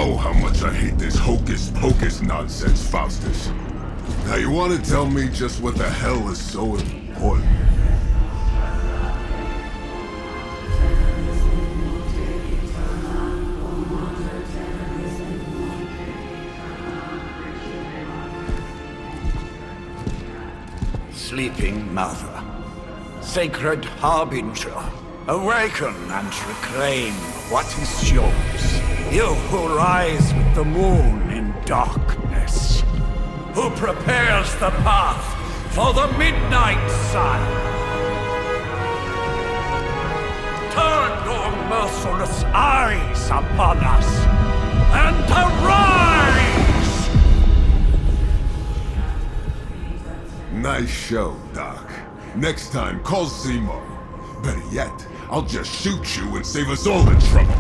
know how much I hate this hocus-pocus nonsense, Faustus. Now you want to tell me just what the hell is so important? Sleeping Mother, Sacred Harbinger, awaken and reclaim what is yours. You who rise with the moon in darkness, who prepares the path for the midnight sun. Turn your merciless eyes upon us, and arise! Nice show, Doc. Next time, call Seymour. Better yet, I'll just shoot you and save us all the trouble.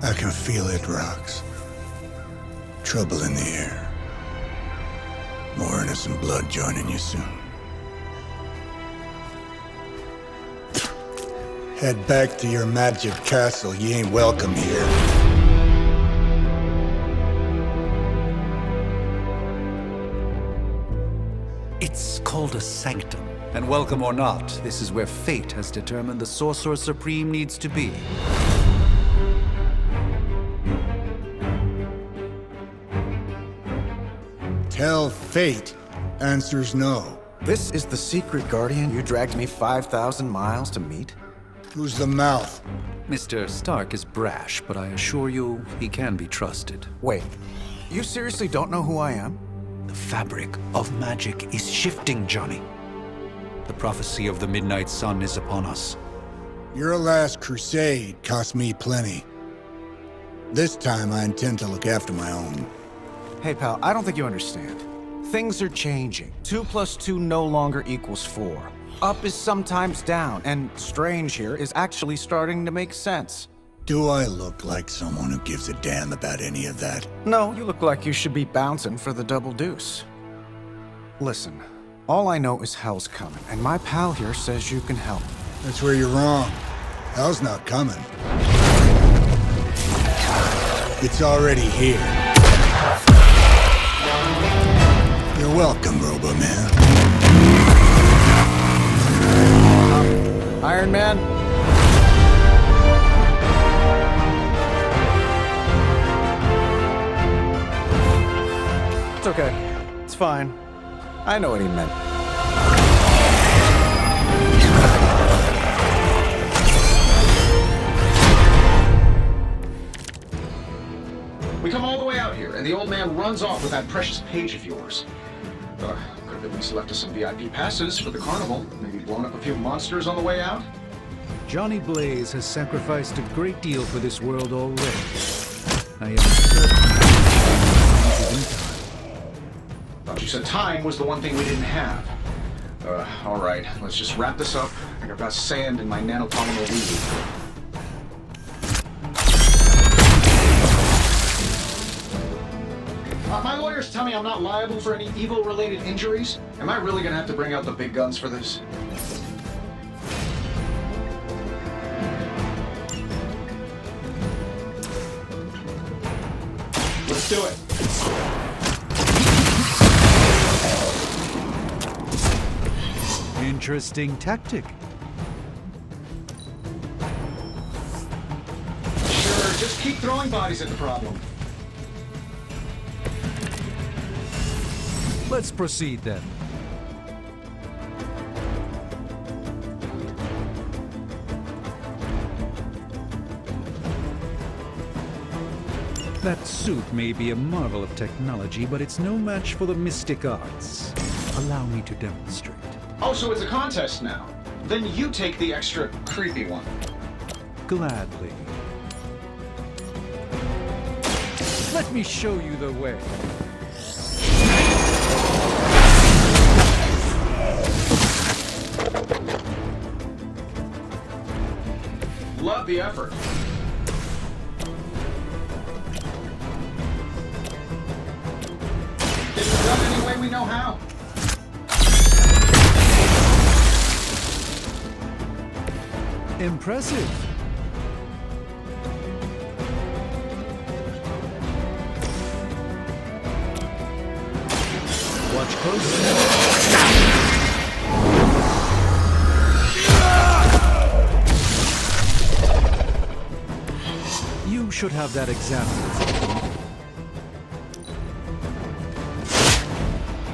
I can feel it, Rox. Trouble in the air. More innocent blood joining you soon. Head back to your magic castle. You ain't welcome here. It's called a sanctum. And welcome or not, this is where fate has determined the Sorcerer Supreme needs to be. Tell fate. Answers no. This is the secret guardian you dragged me 5,000 miles to meet? Who's the mouth? Mr. Stark is brash, but I assure you, he can be trusted. Wait, you seriously don't know who I am? The fabric of magic is shifting, Johnny. The prophecy of the Midnight Sun is upon us. Your last crusade cost me plenty. This time I intend to look after my own. Hey pal, I don't think you understand. Things are changing. 2 + 2 no longer equals 4. Up is sometimes down, and strange here is actually starting to make sense. Do I look like someone who gives a damn about any of that? No, you look like you should be bouncing for the double deuce. Listen, all I know is hell's coming, and my pal here says you can help. That's where you're wrong. Hell's not coming. It's already here. You're welcome, Robo-Man. Iron Man? It's okay. It's fine. I know what he meant. We come all the way out here, and the old man runs off with that precious page of yours. Could have at least left us some VIP passes for the carnival. Maybe blown up a few monsters on the way out. Johnny Blaze has sacrificed a great deal for this world already. I am certain he's in time. Thought you said time was the one thing we didn't have. All right, let's just wrap this up. I think I've got sand in my nanopolymer weave. My lawyers tell me I'm not liable for any evil-related injuries. Am I really gonna have to bring out the big guns for this? Let's do it. Interesting tactic. Sure, just keep throwing bodies at the problem. Let's proceed then. That suit may be a marvel of technology, but it's no match for the mystic arts. Allow me to demonstrate. Oh, so it's a contest now. Then you take the extra creepy one. Gladly. Let me show you the way. Love the effort. Get it done any way we know how. Impressive. Watch closely. You should have that examined.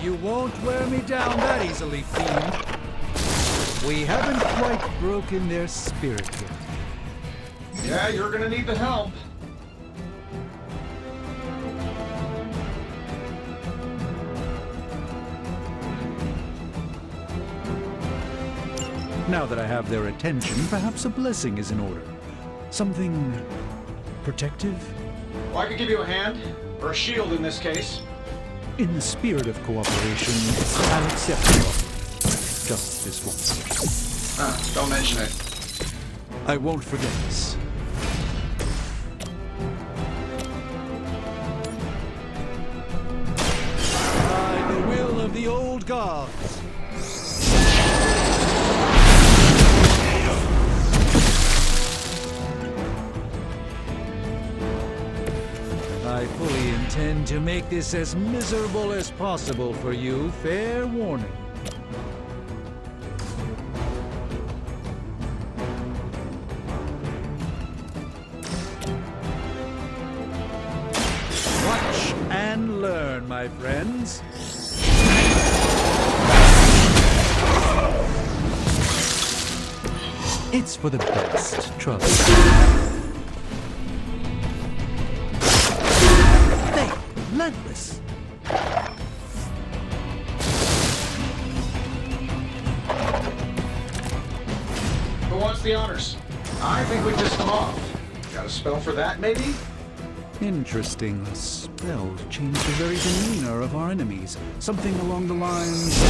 You won't wear me down that easily, fiend. We haven't quite broken their spirit yet. Yeah, you're gonna need the help. Now that I have their attention, perhaps a blessing is in order. Something protective? Well, I could give you a hand, or a shield in this case. In the spirit of cooperation, I'll accept your offer. Just this once. Don't mention it. I won't forget this. By the will of the old gods. I fully intend to make this as miserable as possible for you. Fair warning. Watch and learn, my friends. It's for the best, trust me. They, relentless. Who wants the honors? I think we pissed them off. Got a spell for that, maybe? Interesting. The spell changed the very demeanor of our enemies. Something along the lines of...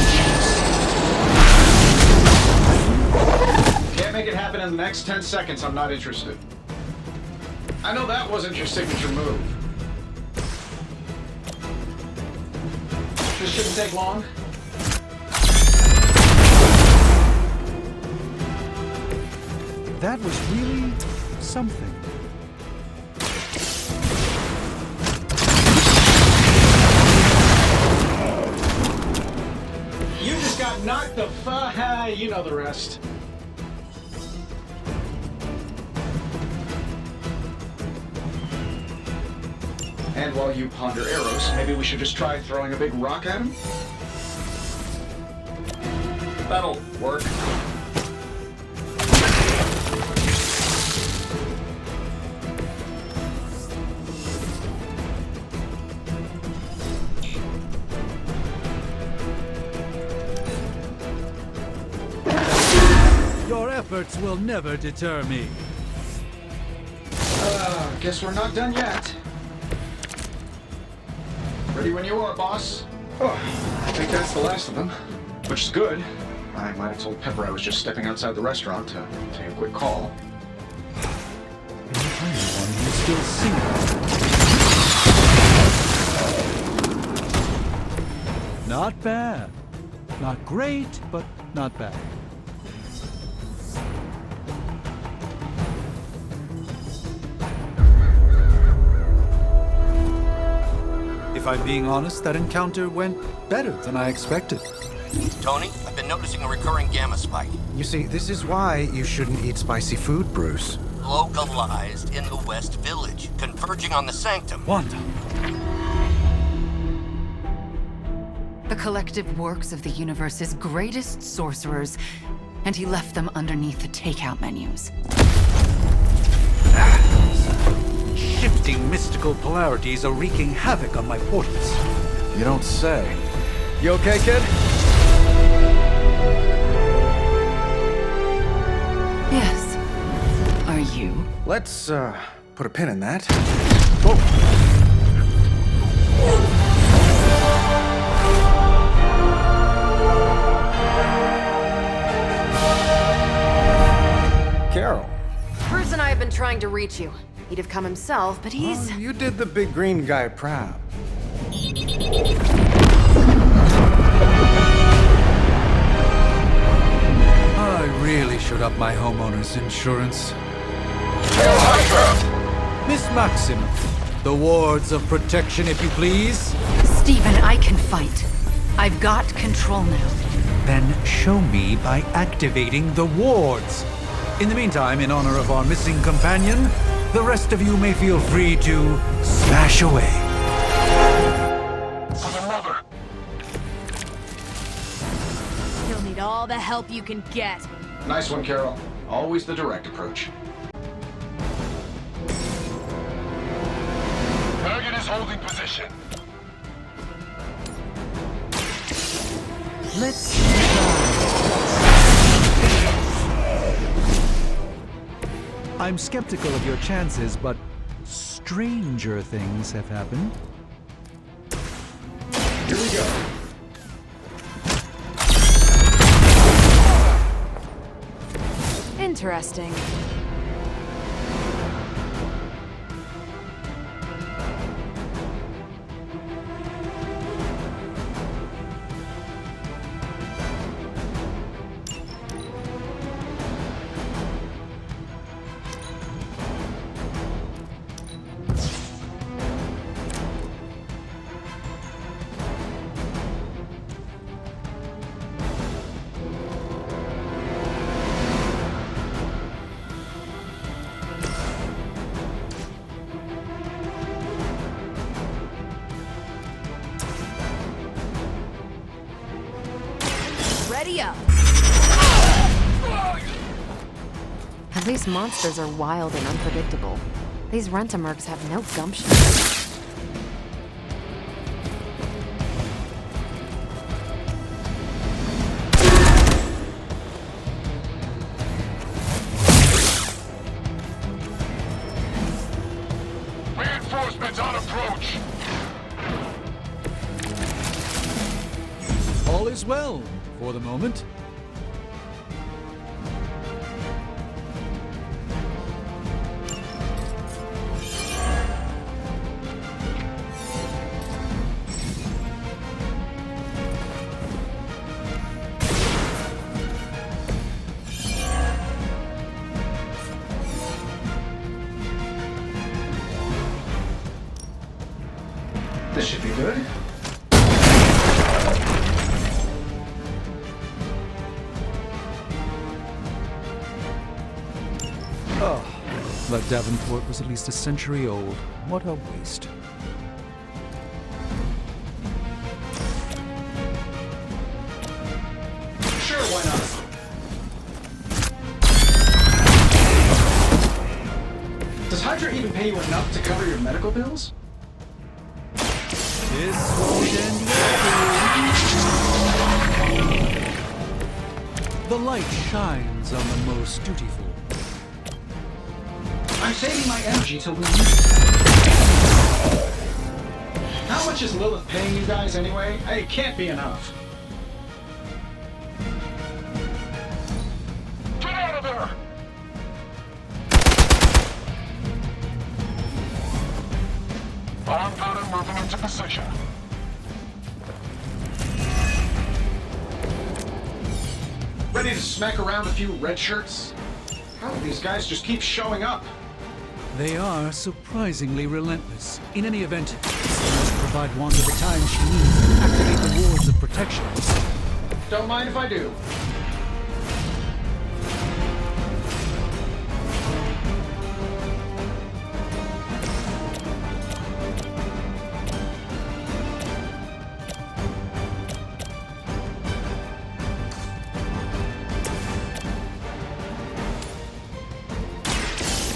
Can't make it happen in the next 10 seconds, I'm not interested. I know that wasn't your signature move. This shouldn't take long. That was really something. You just got knocked the you know the rest. And while you ponder arrows, maybe we should just try throwing a big rock at him? That'll work. Your efforts will never deter me. Guess we're not done yet. Ready when you are, boss. Oh, I think that's the last of them. Which is good. I might have told Pepper I was just stepping outside the restaurant to take a quick call. And I'm the one who's still single. Not bad. Not great, but not bad. If I'm being honest, that encounter went better than I expected. Tony, I've been noticing a recurring gamma spike. You see, this is why you shouldn't eat spicy food, Bruce. Localized in the West Village, converging on the Sanctum. Wanda. The collective works of the universe's greatest sorcerers, and he left them underneath the takeout menus. Shifting mystical polarities are wreaking havoc on my portals. You don't say. You okay, kid? Yes. Are you? Let's, put a pin in that. Carol. Bruce and I have been trying to reach you. He'd have come himself, but he's... Oh, you did the big green guy proud. I really should up my homeowner's insurance. Miss Maximoff, the wards of protection, if you please. Stephen, I can fight. I've got control now. Then show me by activating the wards. In the meantime, in honor of our missing companion, the rest of you may feel free to smash away. For the mother. You'll need all the help you can get. Nice one, Carol. Always the direct approach. Target is holding position. Let's I'm skeptical of your chances, but stranger things have happened. Here we go. Interesting. Ready up. At least monsters are wild and unpredictable. These Rent-A-Mercs have no gumption. Reinforcements on approach. All is well, for the moment. This should be good. But Davenport was at least a century old. What a waste. Sure, why not? Does Hydra even pay you enough to cover your medical bills? This won't end yet. The light shines on the most dutiful. I'm saving my energy till we need it. How much is Lilith paying you guys anyway? It can't be enough. Get out of there! Armed gunner moving into position. Ready to smack around a few red shirts? How do these guys just keep showing up? They are surprisingly relentless. In any event, this must provide Wanda the time she needs to activate the wards of protection. Don't mind if I do.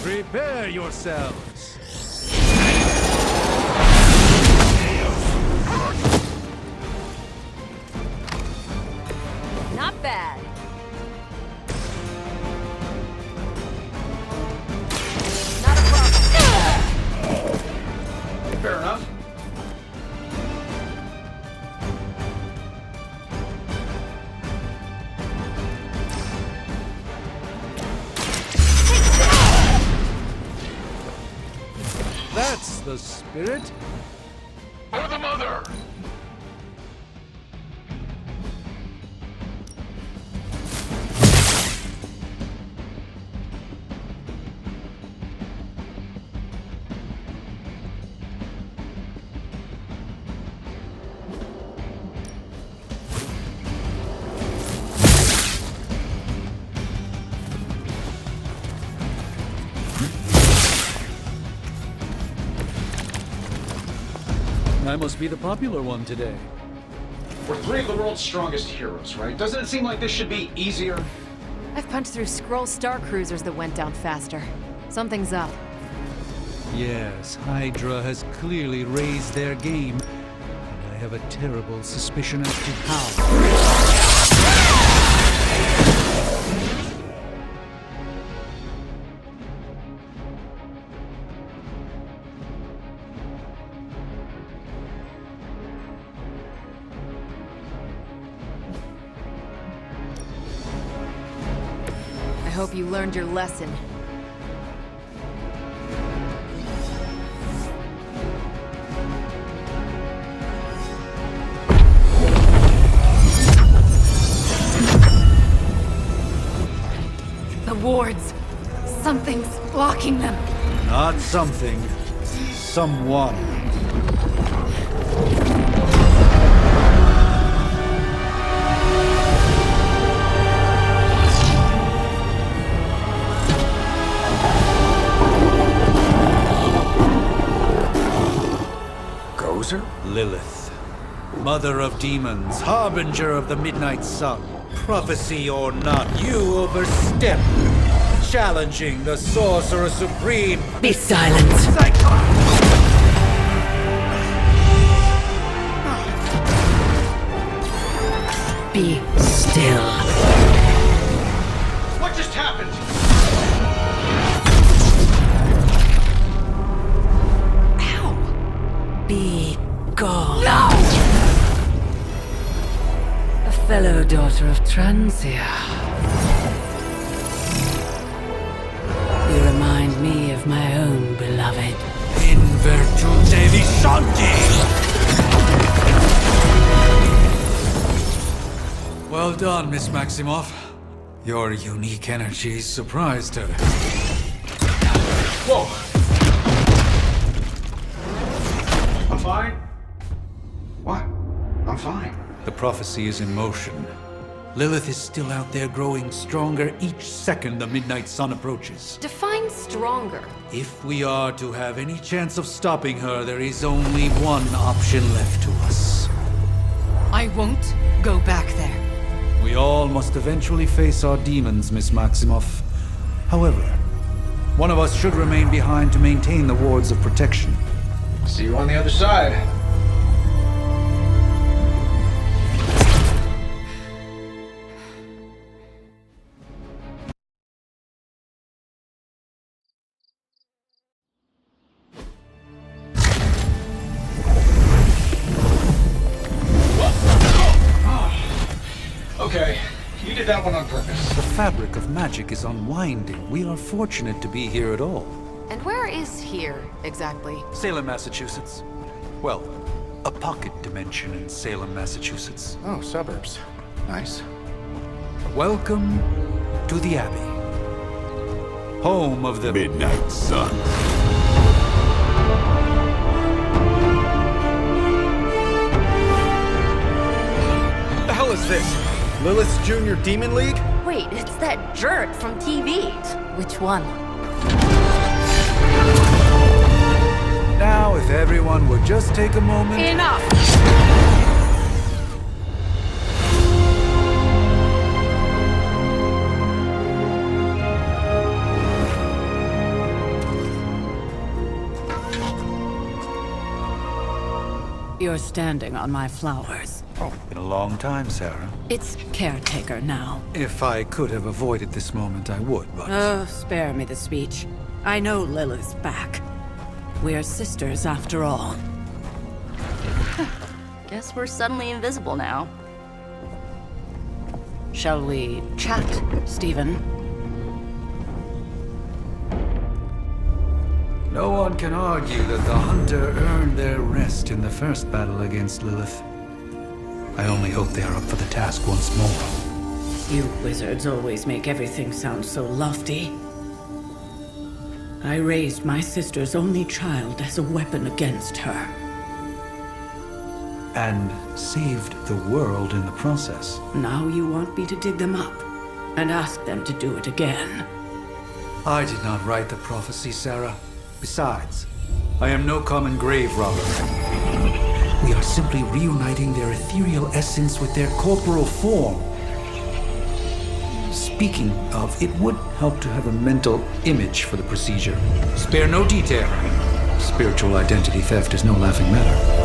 Prepare yourselves. Not bad. Not a problem. Fair enough. That's the spirit. For the mother! I must be the popular one today. We're three of the world's strongest heroes, right? Doesn't it seem like this should be easier? I've punched through Skrull star cruisers that went down faster. Something's up. Yes, Hydra has clearly raised their game, and I have a terrible suspicion as to how. I hope you learned your lesson. The wards. Something's blocking them. Not something. Someone. Gozer? Lilith. Mother of demons, harbinger of the midnight sun. Prophecy or not, you overstep. Challenging the Sorcerer Supreme. Be silent. Be still. What just happened? Be gone. No! A fellow daughter of Transia. You remind me of my own beloved. In virtute vishanti! Well done, Miss Maximoff. Your unique energy surprised her. Whoa! I'm fine. What? I'm fine. The prophecy is in motion. Lilith is still out there growing stronger each second the midnight sun approaches. Define stronger. If we are to have any chance of stopping her, there is only one option left to us. I won't go back there. We all must eventually face our demons, Miss Maximoff. However, one of us should remain behind to maintain the wards of protection. See you on the other side. Okay, you did that one on purpose. The fabric of magic is unwinding. We are fortunate to be here at all. And where is here, exactly? Salem, Massachusetts. Well, a pocket dimension in Salem, Massachusetts. Oh, suburbs. Nice. Welcome to the Abbey. Home of the Midnight Sun. What the hell is this? Lilith's Junior Demon League? Wait, it's that jerk from TV. Which one? Now, if everyone would just take a moment... Enough! You're standing on my flowers. Oh, been a long time, Sarah. It's caretaker now. If I could have avoided this moment, I would, but... Oh, spare me the speech. I know Lilith's back. We're sisters after all. Guess we're suddenly invisible now. Shall we chat, Stephen? No one can argue that the Hunter earned their rest in the first battle against Lilith. I only hope they are up for the task once more. You wizards always make everything sound so lofty. I raised my sister's only child as a weapon against her. And saved the world in the process. Now you want me to dig them up and ask them to do it again. I did not write the prophecy, Sarah. Besides, I am no common grave robber. We are simply reuniting their ethereal essence with their corporal form. Speaking of, it would help to have a mental image for the procedure. Spare no detail. Spiritual identity theft is no laughing matter.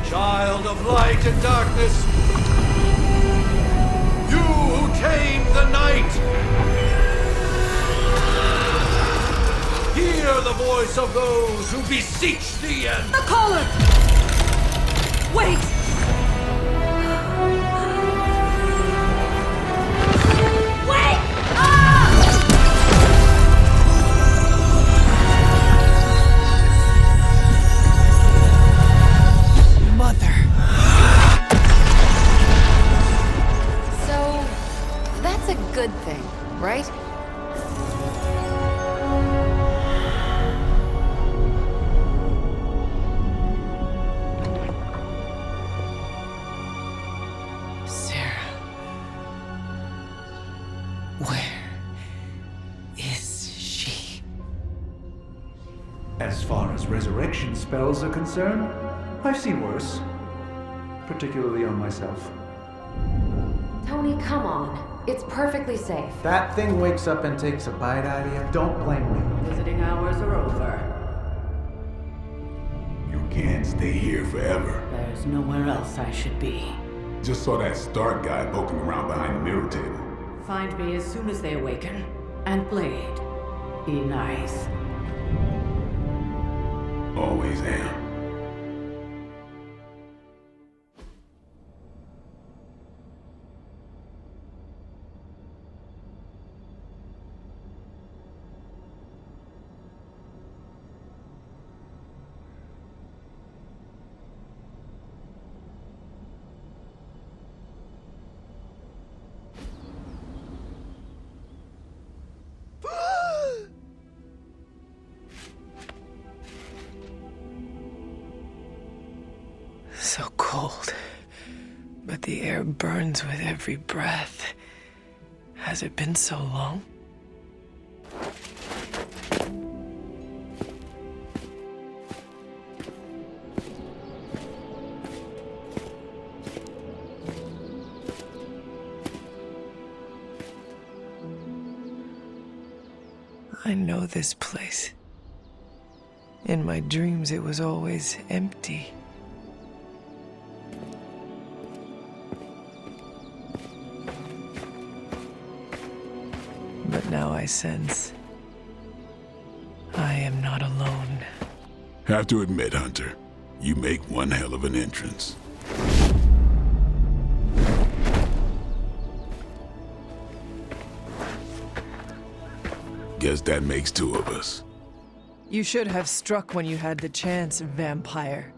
Child of light and darkness, you who tame the night, hear the voice of those who beseech thee and... The caller! Wait! Wait! Ah! Mother. So, that's a good thing, right? Sarah. Where is she? As far as resurrection spells are concerned, I've seen worse. Particularly on myself. Tony, come on. It's perfectly safe. That thing wakes up and takes a bite out of you. Don't blame me. Visiting hours are over. You can't stay here forever. There's nowhere else I should be. Just saw that Stark guy poking around behind the mirror table. Find me as soon as they awaken. And Blade, be nice. Always am. So cold, but the air burns with every breath. Has it been so long? I know this place. In my dreams, it was always empty. But now I sense I am not alone. Have to admit, Hunter, you make one hell of an entrance. Guess that makes two of us. You should have struck when you had the chance, vampire.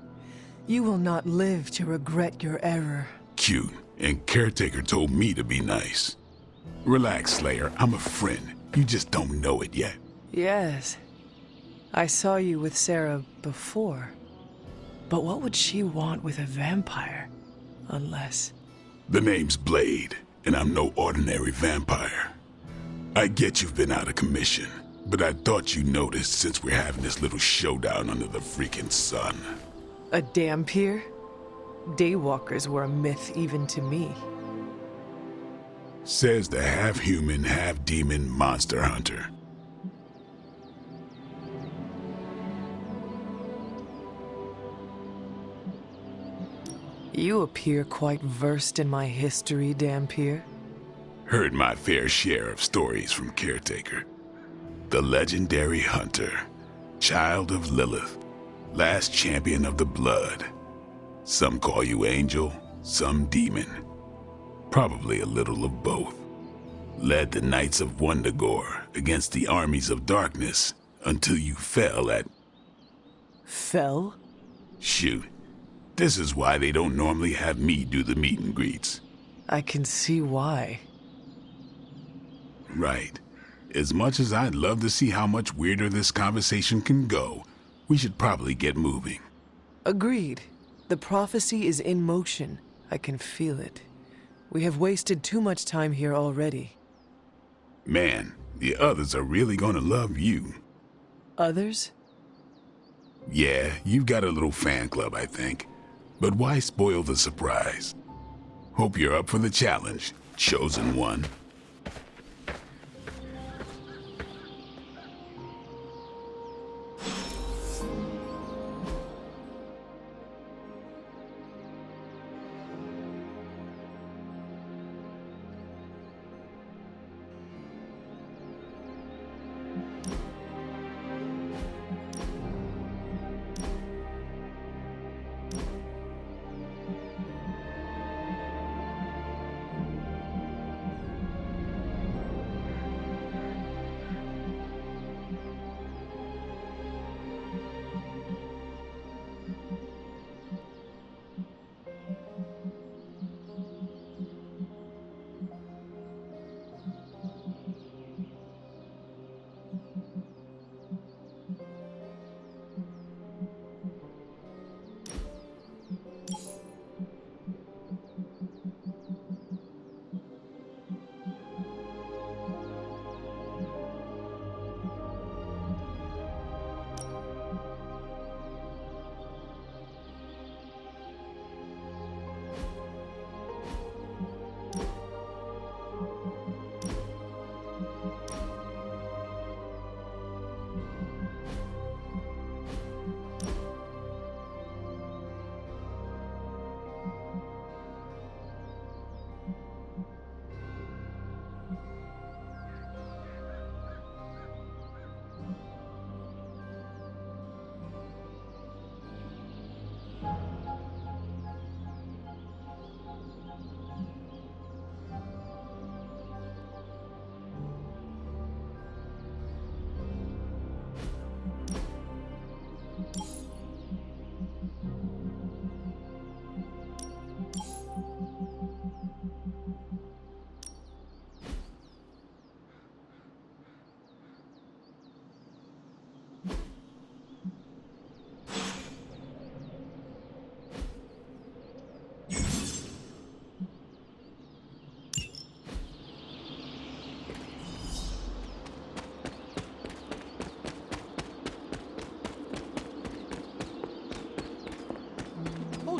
You will not live to regret your error. Cute, and Caretaker told me to be nice. Relax, Slayer, I'm a friend. You just don't know it yet. Yes. I saw you with Sarah before. But what would she want with a vampire? Unless... The name's Blade, and I'm no ordinary vampire. I get you've been out of commission, but I thought you noticed since we're having this little showdown under the freaking sun. A Dhampir? Daywalkers were a myth even to me. Says the half-human, half-demon monster hunter. You appear quite versed in my history, Dhampir. Heard my fair share of stories from Caretaker. The legendary hunter, child of Lilith, last champion of the blood. Some call you angel, some demon. Probably a little of both. Led the Knights of Wundagore against the armies of darkness until you fell at... Fell? Shoot. This is why they don't normally have me do the meet and greets. I can see why. Right. As much as I'd love to see how much weirder this conversation can go, we should probably get moving. Agreed. The prophecy is in motion. I can feel it. We have wasted too much time here already. Man, the others are really gonna love you. Others? Yeah, you've got a little fan club, I think. But why spoil the surprise? Hope you're up for the challenge, chosen one.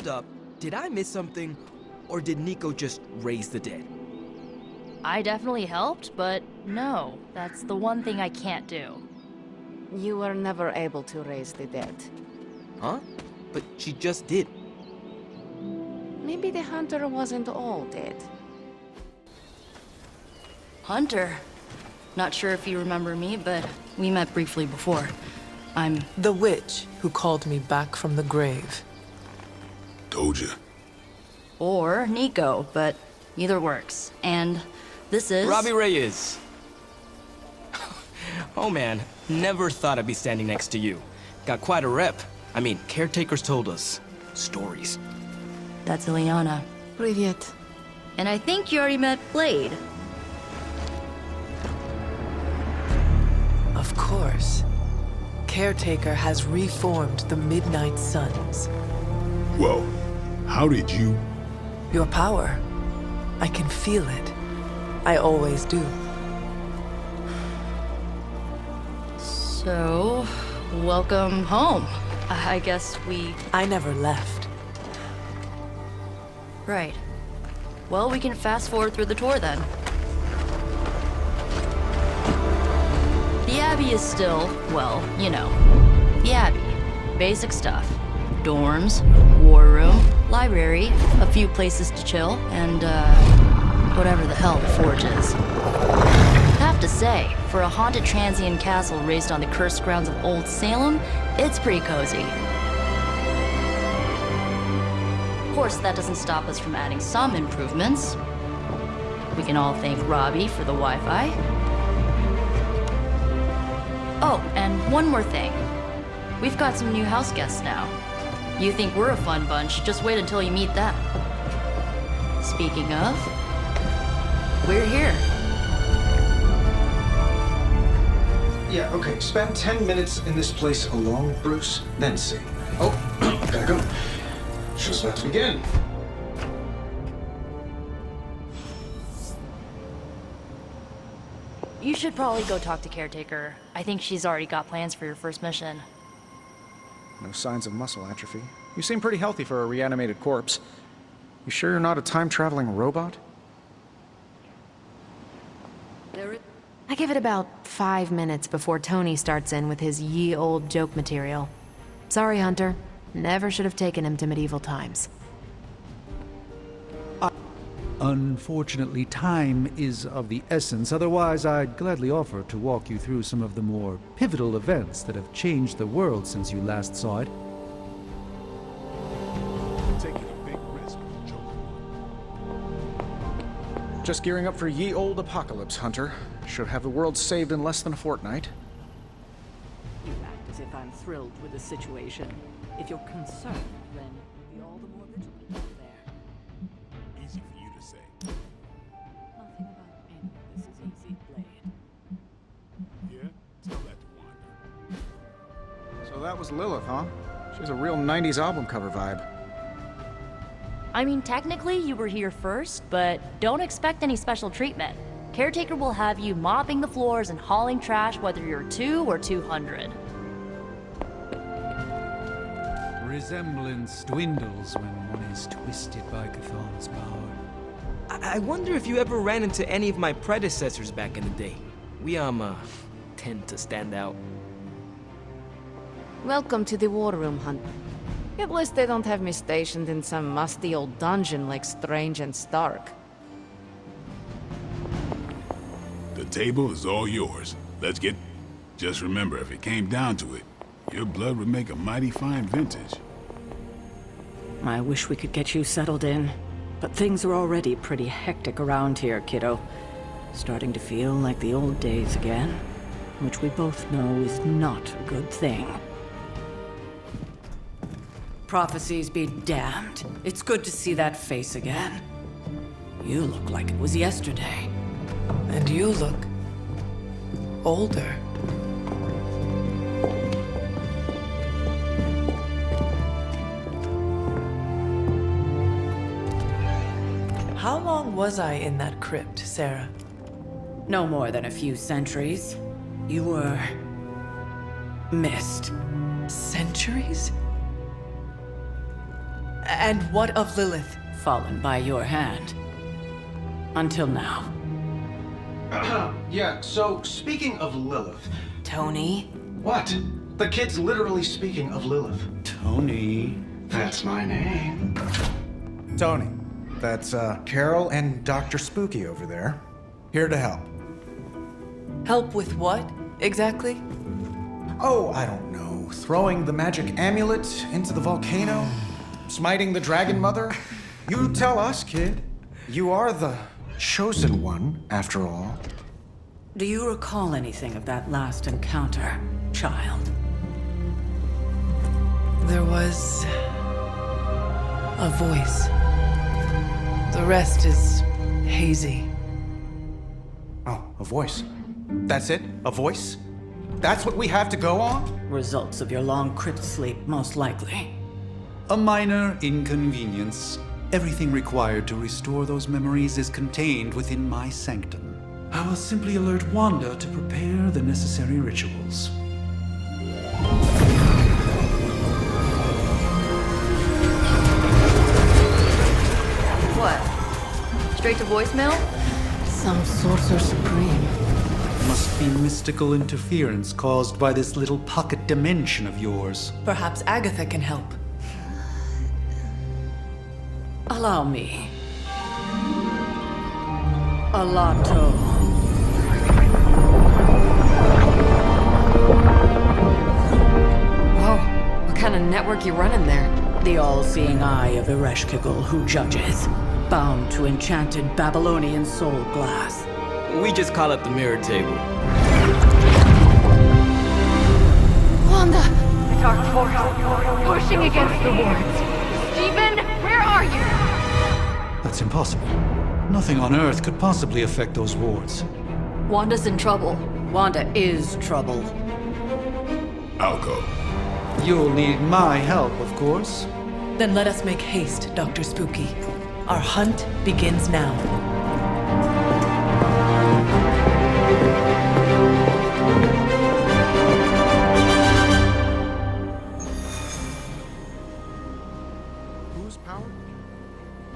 hold up. Did I miss something? Or did Nico just raise the dead? I definitely helped, but no, that's the one thing I can't do. You were never able to raise the dead. Huh? But she just did. Maybe the hunter wasn't all dead. Hunter? Not sure if you remember me, but we met briefly before. I'm... The witch who called me back from the grave. Told you. Or Nico, but either works. And this is... Robbie Reyes. Oh man, never thought I'd be standing next to you. Got quite a rep. I mean, caretakers told us stories. That's Ileana. Привет. And I think you already met Blade. Of course. Caretaker has reformed the Midnight Suns. Whoa. How did you... Your power. I can feel it. I always do. So, welcome home. I guess I never left. Right. Well, we can fast forward through the tour then. The Abbey is still, well, you know, the Abbey. Basic stuff. Dorms, war room, library, a few places to chill, and, whatever the hell the Forge is. Have to say, for a haunted transient castle raised on the cursed grounds of Old Salem, it's pretty cozy. Of course, that doesn't stop us from adding some improvements. We can all thank Robbie for the Wi-Fi. Oh, and one more thing. We've got some new house guests now. You think we're a fun bunch, just wait until you meet them. Speaking of, we're here. Yeah, okay. Spend 10 minutes in this place alone, Bruce, then see. Oh, gotta go. Show's about to begin. You should probably go talk to Caretaker. I think she's already got plans for your first mission. No signs of muscle atrophy. You seem pretty healthy for a reanimated corpse. You sure you're not a time-traveling robot? I give it about 5 minutes before Tony starts in with his ye old joke material. Sorry, Hunter. Never should have taken him to medieval times. Unfortunately, time is of the essence. Otherwise, I'd gladly offer to walk you through some of the more pivotal events that have changed the world since you last saw it. Taking a big risk with the Joker. Just gearing up for ye old apocalypse, Hunter. Should have the world saved in less than a fortnight. You act as if I'm thrilled with the situation. If you're concerned, then be all the more vigilant out there. Easy for you to say. Nothing about any of this is easy, Blade. Yeah? Tell that to Wanda. So that was Lilith, huh? She's a real 90s album cover vibe. I mean, technically you were here first, but don't expect any special treatment. Caretaker will have you mopping the floors and hauling trash whether you're 2 or 200. Resemblance dwindles when one is twisted by Chthon's power. I wonder if you ever ran into any of my predecessors back in the day. We, tend to stand out. Welcome to the war room, Hunter. At least they don't have me stationed in some musty old dungeon like Strange and Stark. The table is all yours. Let's get... Just remember, if it came down to it, your blood would make a mighty fine vintage. I wish we could get you settled in, but things are already pretty hectic around here, kiddo. Starting to feel like the old days again, which we both know is not a good thing. Prophecies be damned. It's good to see that face again. You look like it was yesterday. And you look older. How long was I in that crypt, Sarah? No more than a few centuries. You were... missed. Centuries? And what of Lilith? Fallen by your hand. Until now. Yeah, so speaking of Lilith. Tony? What? The kid's literally speaking of Lilith. Tony. That's my name. Tony. That's Carol and Dr. Spooky over there. Here to help. Help with what, exactly? Oh, I don't know. Throwing the magic amulet into the volcano? Smiting the Dragon Mother? You tell us, kid. You are the chosen one, after all. Do you recall anything of that last encounter, child? There was a voice. The rest is hazy. Oh, a voice. That's it? A voice? That's what we have to go on? Results of your long crypt sleep, most likely. A minor inconvenience. Everything required to restore those memories is contained within my sanctum. I will simply alert Wanda to prepare the necessary rituals. What? Straight to voicemail? Some Sorcerer Supreme. Must be mystical interference caused by this little pocket dimension of yours. Perhaps Agatha can help. Allow me. Alato. Whoa, what kind of network you running there? The all-seeing eye of Ereshkigal who judges, bound to enchanted Babylonian soul glass. We just call it the mirror table. Wanda! The dark force, pushing against the wards. Stephen, where are you? That's impossible. Nothing on Earth could possibly affect those wards. Wanda's in trouble. Wanda is trouble. I'll go. You'll need my help, of course. Then let us make haste, Dr. Spooky. Our hunt begins now. Whose power?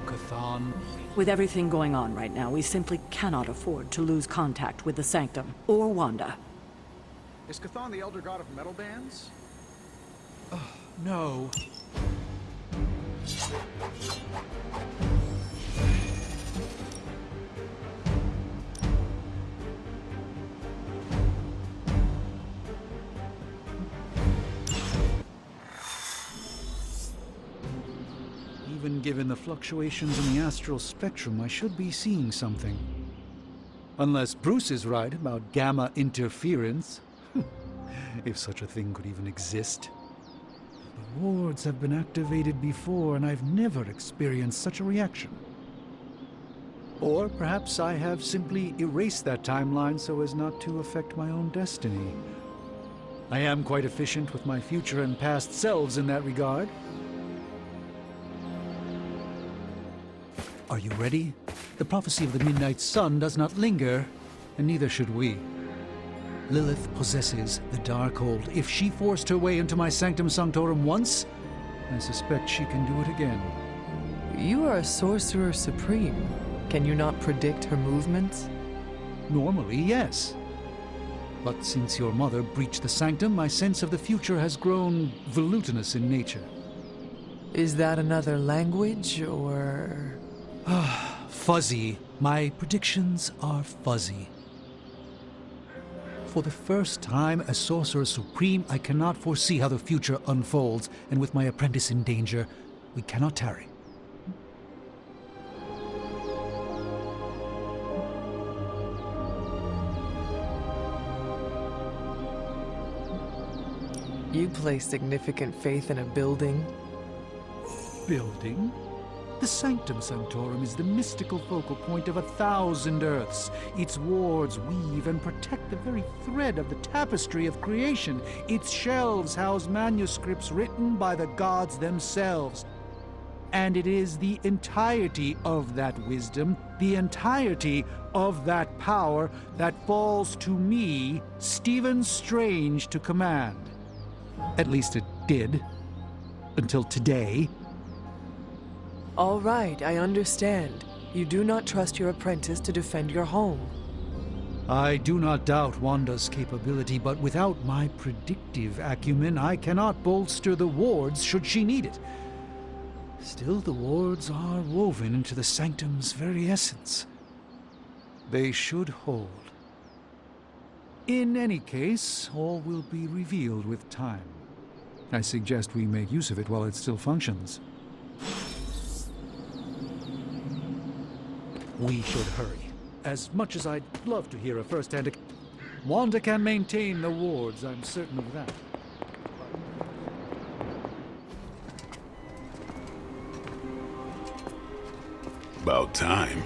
Chthon. With everything going on right now, we simply cannot afford to lose contact with the Sanctum or Wanda. Is Chthon the elder god of metal bands? No. Even given the fluctuations in the astral spectrum, I should be seeing something. Unless Bruce is right about gamma interference. If such a thing could even exist. The wards have been activated before, and I've never experienced such a reaction. Or perhaps I have simply erased that timeline so as not to affect my own destiny. I am quite efficient with my future and past selves in that regard. Are you ready? The prophecy of the Midnight Sun does not linger, and neither should we. Lilith possesses the Darkhold. If she forced her way into my Sanctum Sanctorum once, I suspect she can do it again. You are a Sorcerer Supreme. Can you not predict her movements? Normally, yes. But since your mother breached the Sanctum, my sense of the future has grown volutinous in nature. Is that another language, or...? Fuzzy. My predictions are fuzzy. For the first time as Sorcerer Supreme, I cannot foresee how the future unfolds, and with my apprentice in danger, we cannot tarry. You place significant faith in a building? Building? The Sanctum Sanctorum is the mystical focal point of 1,000 Earths. Its wards weave and protect the very thread of the tapestry of creation. Its shelves house manuscripts written by the gods themselves. And it is the entirety of that wisdom, the entirety of that power, that falls to me, Stephen Strange, to command. At least it did. Until today. All right, I understand. You do not trust your apprentice to defend your home. I do not doubt Wanda's capability, but without my predictive acumen, I cannot bolster the wards should she need it. Still, the wards are woven into the sanctum's very essence. They should hold. In any case, all will be revealed with time. I suggest we make use of it while it still functions. We should hurry. As much as I'd love to hear a first-hand account, Wanda can maintain the wards, I'm certain of that. About time.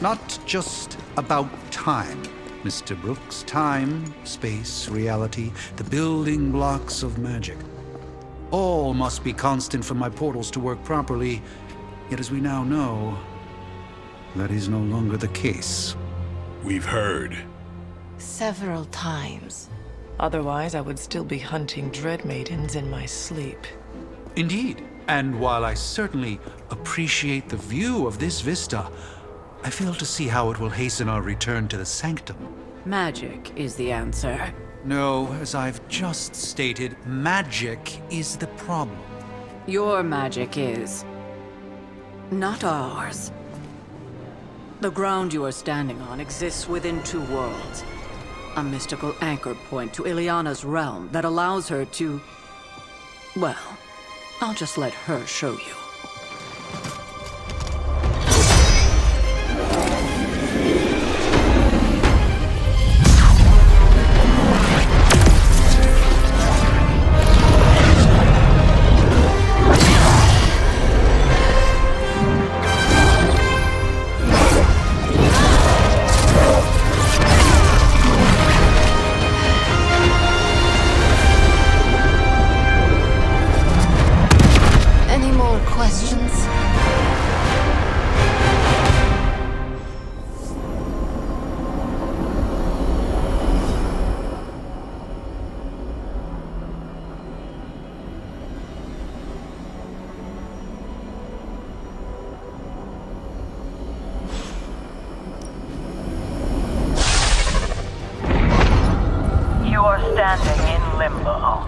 Not just about time, Mr. Brooks. Time, space, reality, the building blocks of magic. All must be constant for my portals to work properly, yet as we now know, that is no longer the case. We've heard. Several times. Otherwise, I would still be hunting Dread Maidens in my sleep. Indeed. And while I certainly appreciate the view of this vista, I fail to see how it will hasten our return to the sanctum. Magic is the answer. No, as I've just stated, magic is the problem. Your magic is. Not ours. The ground you are standing on exists within two worlds. A mystical anchor point to Ileana's realm that allows her to... Well, I'll just let her show you. Standing in limbo.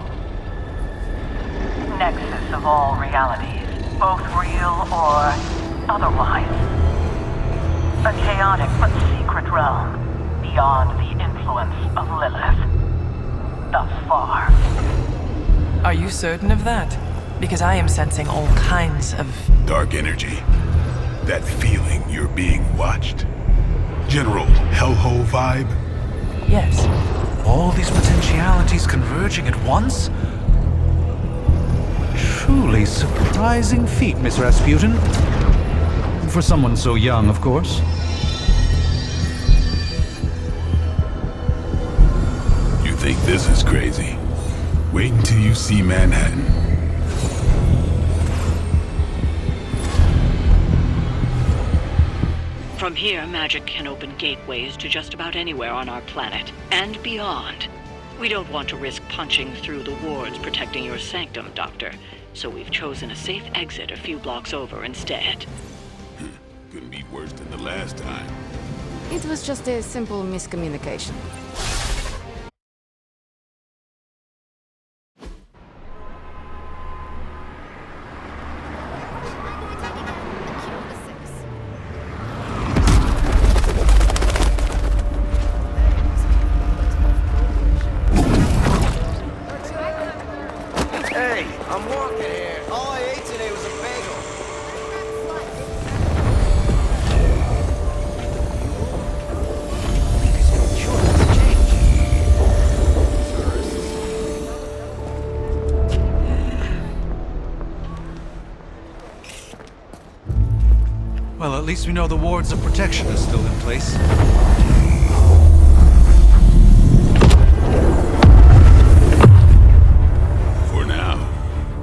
Nexus of all realities, both real or otherwise. A chaotic but secret realm, beyond the influence of Lilith. Thus far. Are you certain of that? Because I am sensing all kinds of... dark energy. That feeling you're being watched. General hellhole vibe? Yes. All these potentialities converging at once? Truly surprising feat, Miss Rasputin. For someone so young, of course. You think this is crazy? Wait until you see Manhattan. From here, magic can open gateways to just about anywhere on our planet, and beyond. We don't want to risk punching through the wards protecting your sanctum, Doctor, so we've chosen a safe exit a few blocks over instead. Couldn't be worse than the last time. It was just a simple miscommunication. Well, at least we know the wards of protection are still in place. For now.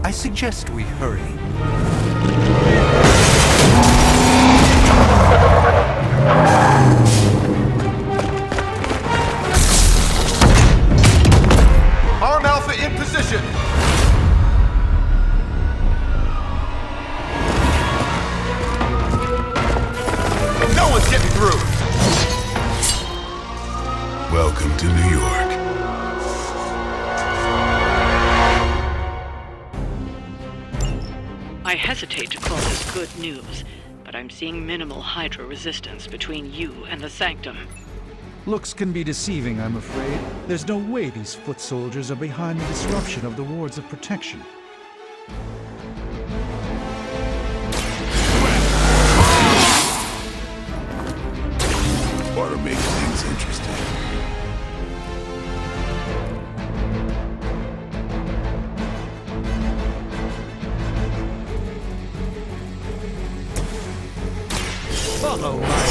I suggest we hurry. Arm Alpha in position! hesitate to call this good news, but I'm seeing minimal Hydra resistance between you and the Sanctum. Looks can be deceiving, I'm afraid. There's no way these foot soldiers are behind the disruption of the wards of protection. Water makes things interesting. Follow my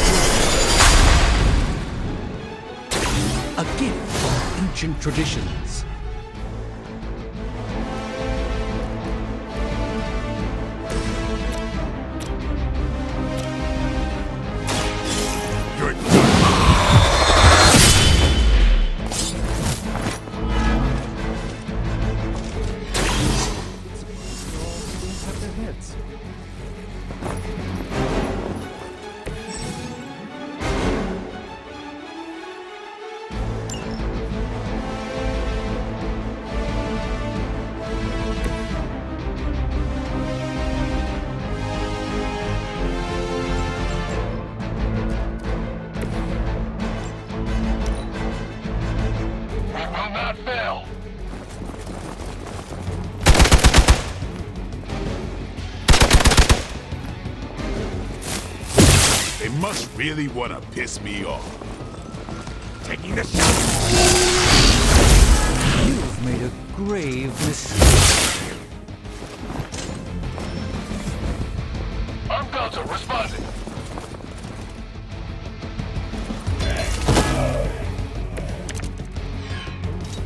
a gift from ancient traditions. They must really want to piss me off. Taking the shot. You've made a grave mistake. Arm Gonzo responding.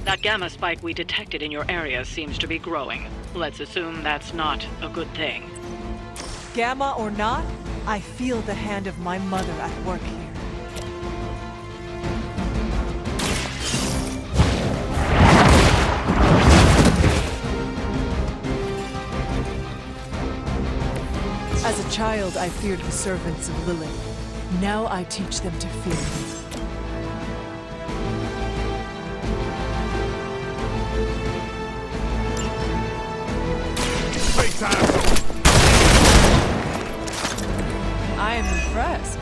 That gamma spike we detected in your area seems to be growing. Let's assume that's not a good thing. Gamma or not, I feel the hand of my mother at work here. As a child, I feared the servants of Lilith. Now I teach them to fear me. I am impressed.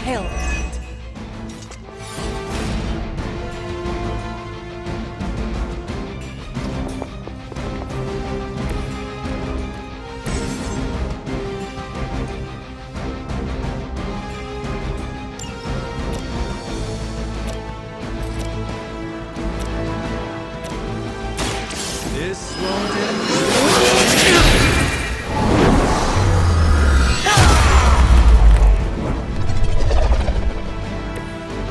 Hail. This won't end.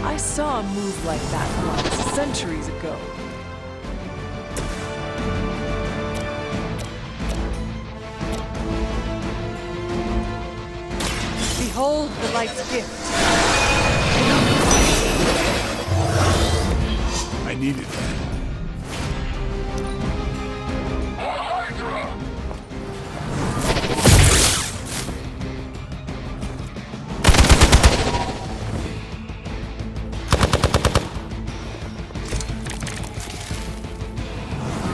I saw a move like that once, centuries ago. Behold the light's gift. I needed that.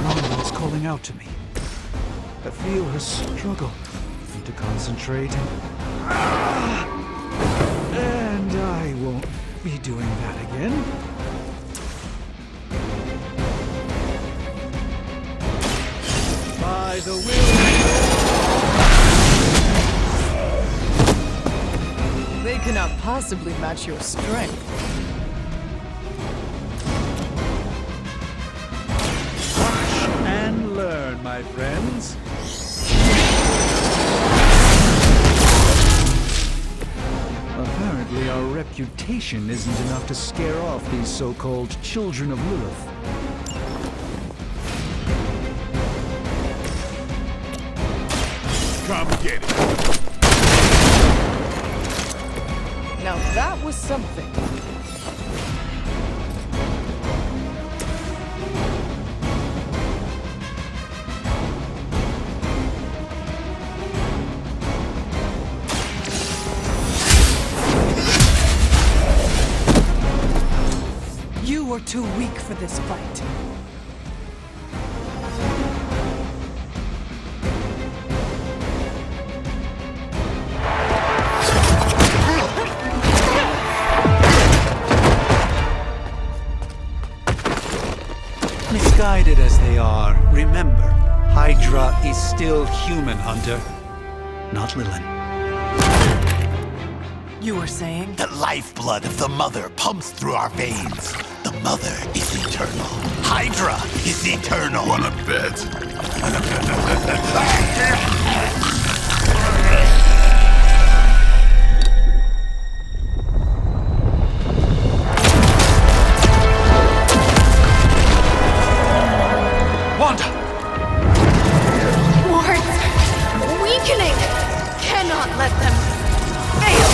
Wanda is calling out to me. I feel her struggle. Need to concentrate and I won't be doing that again. By the will. They cannot possibly match your strength. Watch and learn, my friends. Apparently, our reputation isn't enough to scare off these so-called children of Lilith. Come get it. Now that was something. are too weak for this fight. Misguided as they are, remember, Hydra is still human, Hunter. Not Lilin. You were saying? The lifeblood of the Mother pumps through our veins. The Mother is eternal. Hydra is eternal. Wanna bet? Wanda! Wards! Weakening! Cannot let them fail!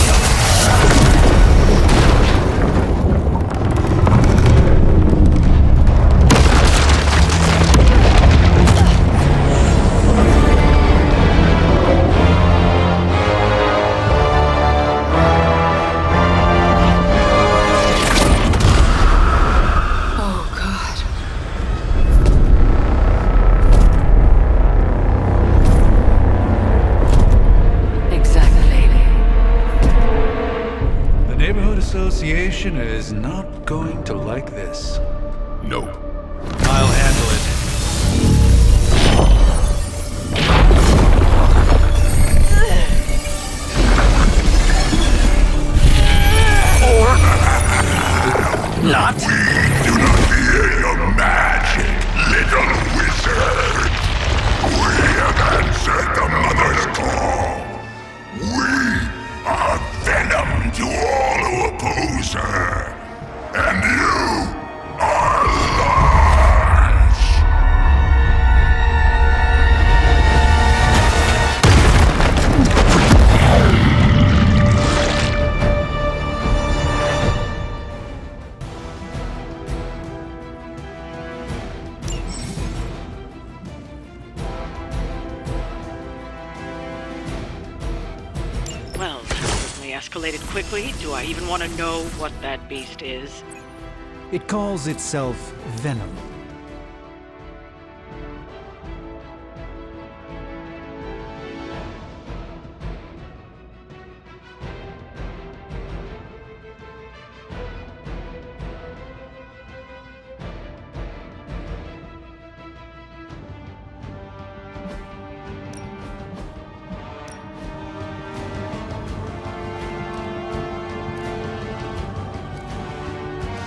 Association is not going to like this. Nope. I'll handle it. Not. We do not fear your magic, little wizard. We have answered the Mother's call. We are venom to all who oppose her. And you are large. Well, certainly escalated quickly. Do I even want to know what that beast is? It calls itself Venom.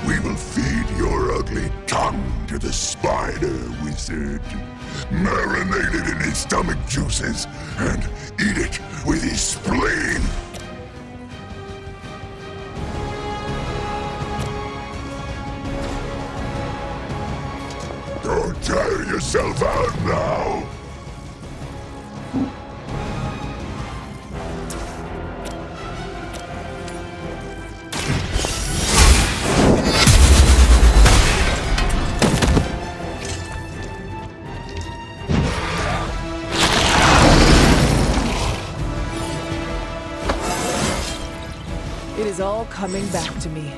We will feed your ugly tongue to the spider wizard. Marinate it in his stomach juices and eat it with his spleen. Don't tire yourself out now. It is all coming back to me.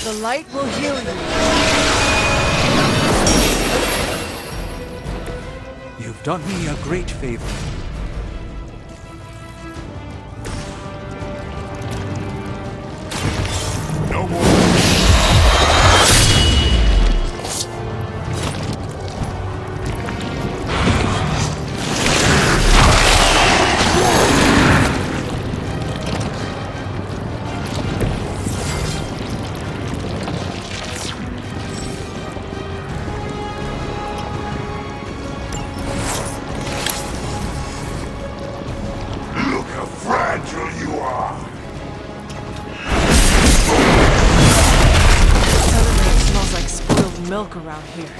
The light will heal you. You've done me a great favor. No more. You are. Suddenly it smells like spoiled milk around here.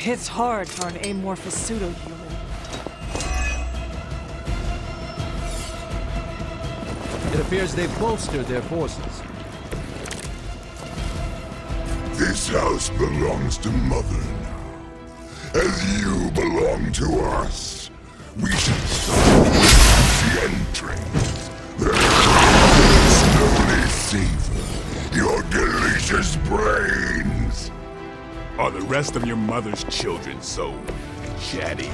hits hard for an amorphous pseudo-human. It appears they've bolstered their forces. This house belongs to Mother now. As you belong to us. We should start the entrance. Slowly savor your delicious brains. Are the rest of your mother's children so chatty?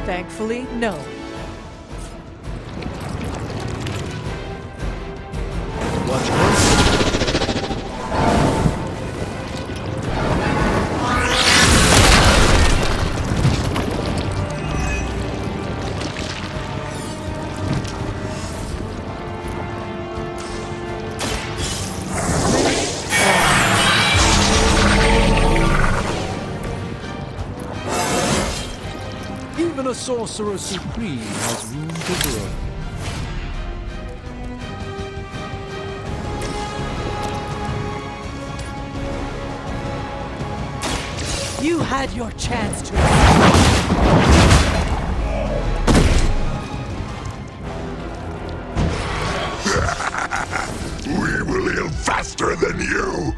Thankfully, no. Watch closely. Even a sorcerer supreme has room to grow. You had your chance to. We will heal faster than you.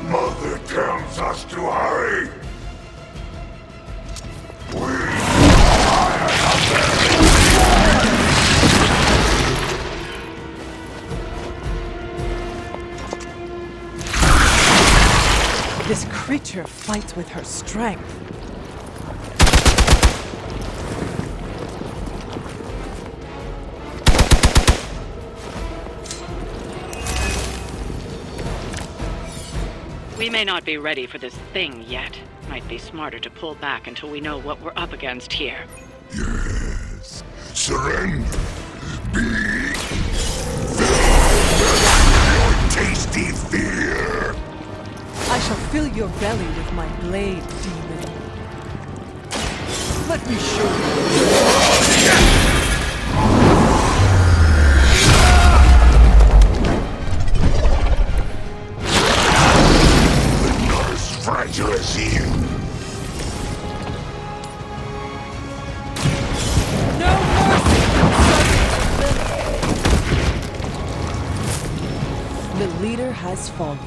Mother tells us to hurry. This creature fights with her strength. We may not be ready for this thing yet. Might be smarter to pull back until we know what we're up against here. Yes. Surrender. Be filled with your tasty fear. I shall fill your belly with my blade, demon. Let me show you. Not as fragile as you. No mercy! The leader has fallen.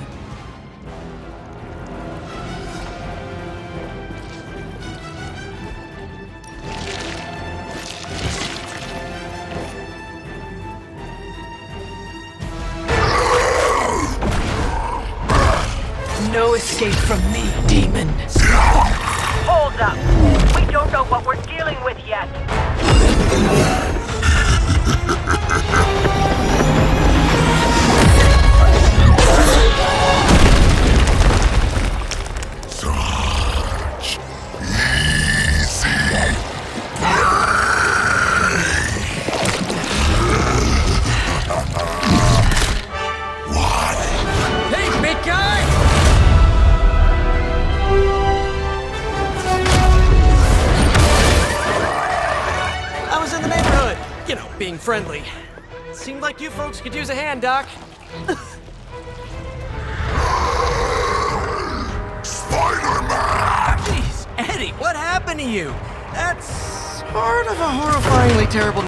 No escape from me, demon. Hold up. We don't know what we're dealing with yet. Such easy What? Hey, big guy! I was in the neighborhood, you know, being friendly. Seemed like you folks could use a hand, Doc. Spider-Man! Jeez, Eddie, what happened to you? That's sort of a horrifyingly terrible